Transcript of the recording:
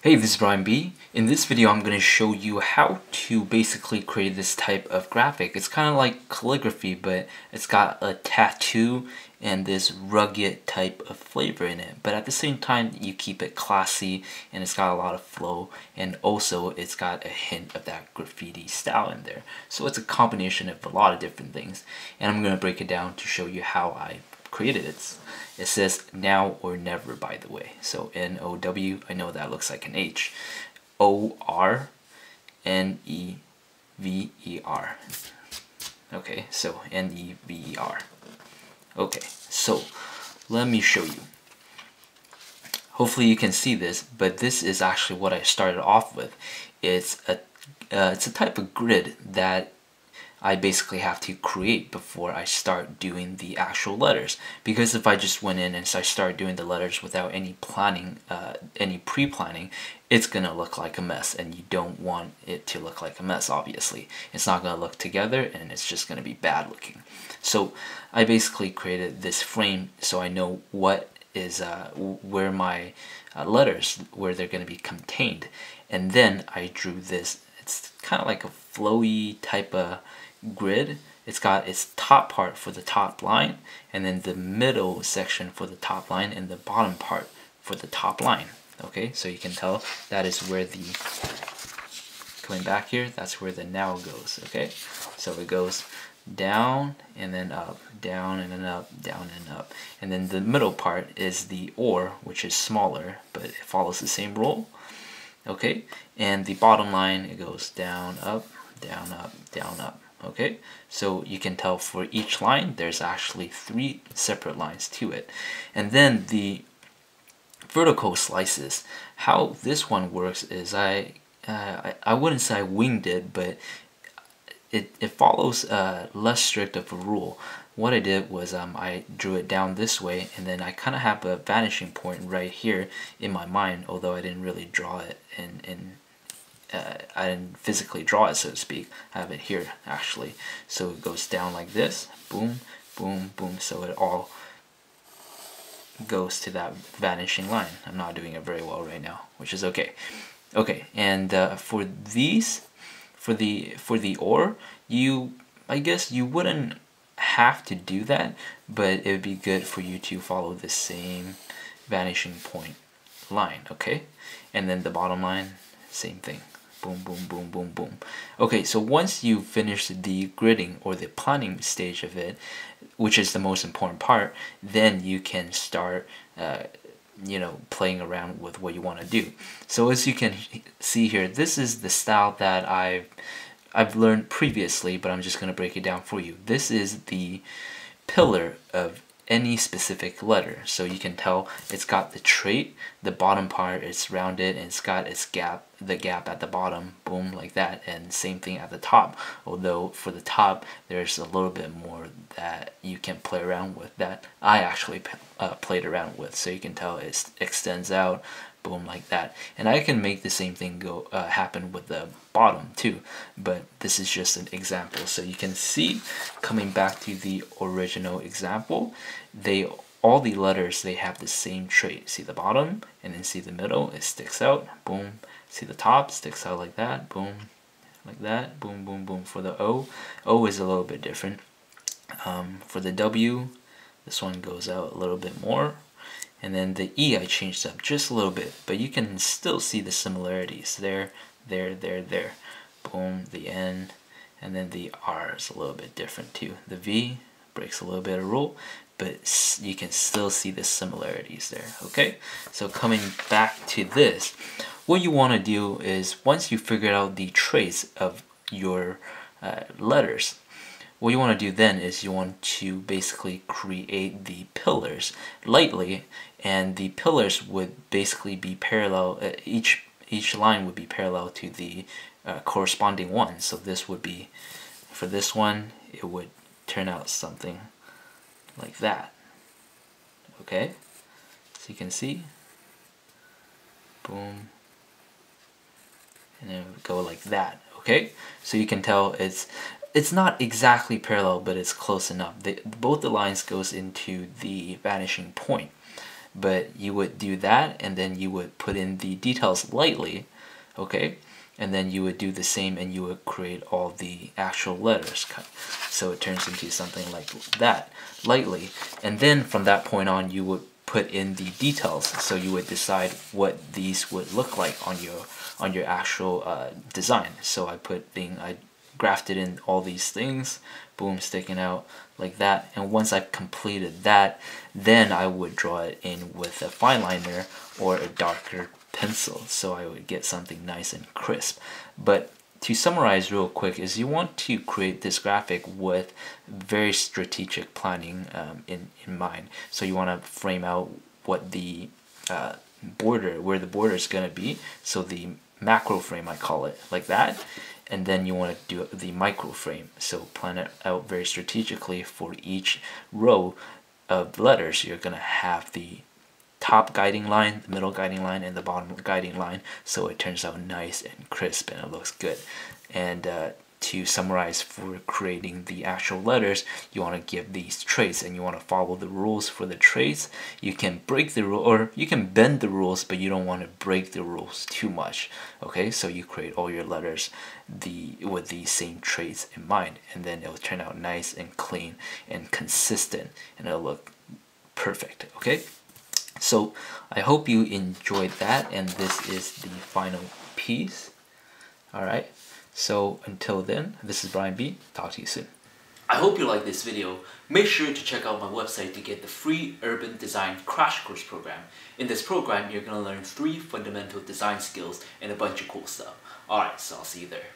Hey, this is Brian B. In this video, I'm going to show you how to basically create this type of graphic. It's kind of like calligraphy, but it's got a tattoo and this rugged type of flavor in it. But at the same time, you keep it classy and it's got a lot of flow, and also it's got a hint of that graffiti style in there. So it's a combination of a lot of different things, and I'm going to break it down to show you how I created it. It says now or never, by the way. So N-O-W, I know that looks like an H. O-R-N-E-V-E-R. Okay, so N-E-V-E-R. Okay, so let me show you. Hopefully you can see this, but this is actually what I started off with. It's a type of grid that I basically have to create before I start doing the actual letters, because if I just went in and I started doing the letters without any planning, any pre-planning, it's gonna look like a mess, and you don't want it to look like a mess. Obviously it's not gonna look together and it's just gonna be bad looking. So I basically created this frame so I know what is where my letters, where they're gonna be contained, and then I drew this. It's kind of like a flowy type of grid. It's got its top part for the top line, and then the middle section for the top line, and the bottom part for the top line. Okay, so you can tell that is where the, coming back here, that's where the now goes. Okay, so it goes down and then up, down and then up, down and up, and then the middle part is the or, which is smaller, but it follows the same rule. Okay, and the bottom line, it goes down, up, down, up, down, up. Okay, so you can tell for each line there's actually 3 separate lines to it. And then the vertical slices, how this one works is I wouldn't say I winged it, but it follows less strict of a rule. What I did was I drew it down this way, and then I kind of have a vanishing point right here in my mind, although I didn't really draw it I didn't physically draw it, so to speak. I have it here actually. So it goes down like this, boom, boom, boom, so it all goes to that vanishing line. I'm not doing it very well right now, which is okay. Okay, and for these, for the or, I guess you wouldn't have to do that, but it would be good for you to follow the same vanishing point line. Okay, and then the bottom line, same thing, boom, boom, boom, boom, boom. Okay, so once you finish the gridding or the planning stage of it, which is the most important part, then you can start you know, playing around with what you want to do. So as you can see here, this is the style that I've learned previously, but I'm just going to break it down for you. This is the pillar of any specific letter. So you can tell it's got the trait, the bottom part is rounded, and it's got its gap, the gap at the bottom, boom, like that, and same thing at the top. Although for the top there's a little bit more that you can play around with, that I actually played around with. So you can tell it extends out, boom, like that. And I can make the same thing go happen with the bottom too, but this is just an example. So you can see, coming back to the original example, all the letters, they have the same trait. See the bottom, and then see the middle, it sticks out, boom. See the top, sticks out like that, boom, like that, boom, boom, boom. For the O is a little bit different. For the W, this one goes out a little bit more. And then the E I changed up just a little bit, but you can still see the similarities there, there, there, there. Boom, the N, and then the R is a little bit different too. The V breaks a little bit of rule, but you can still see the similarities there. Okay, so coming back to this, what you want to do is, once you figure out the traits of your letters, what you want to do then is you want to basically create the pillars lightly, and the pillars would basically be parallel, each line would be parallel to the corresponding one. So this would be, for this one, it would turn out something like that. Okay, so you can see, boom, and then it would go like that. Okay, so you can tell it's not exactly parallel, but it's close enough. Both the lines goes into the vanishing point. but you would do that, and then you would put in the details lightly, okay, and then you would do the same, and you would create all the actual letters, so it turns into something like that, lightly. And then from that point on, you would put in the details, so you would decide what these would look like on your actual design. So I grafted in all these things, boom, sticking out like that. And once I've completed that, then I would draw it in with a fine liner or a darker pencil, so I would get something nice and crisp. But to summarize real quick, is you want to create this graphic with very strategic planning in mind. So you want to frame out what the where the border is going to be, so the macro frame, I call it, like that. And then you want to do the micro frame, so plan it out very strategically. For each row of letters, you're going to have the top guiding line, the middle guiding line, and the bottom guiding line, so it turns out nice and crisp and it looks good. And to summarize, for creating the actual letters, you want to give these traits, and you want to follow the rules for the traits. You can break the rule, or you can bend the rules, but you don't want to break the rules too much. Okay, so you create all your letters with the same traits in mind, and then it'll turn out nice and clean and consistent, and it'll look perfect. Okay, so I hope you enjoyed that, and this is the final piece. All right. So until then, this is Brian B. Talk to you soon. I hope you like this video. Make sure to check out my website to get the free Urban Design Crash Course program. In this program, you're going to learn 3 fundamental design skills and a bunch of cool stuff. Alright, so I'll see you there.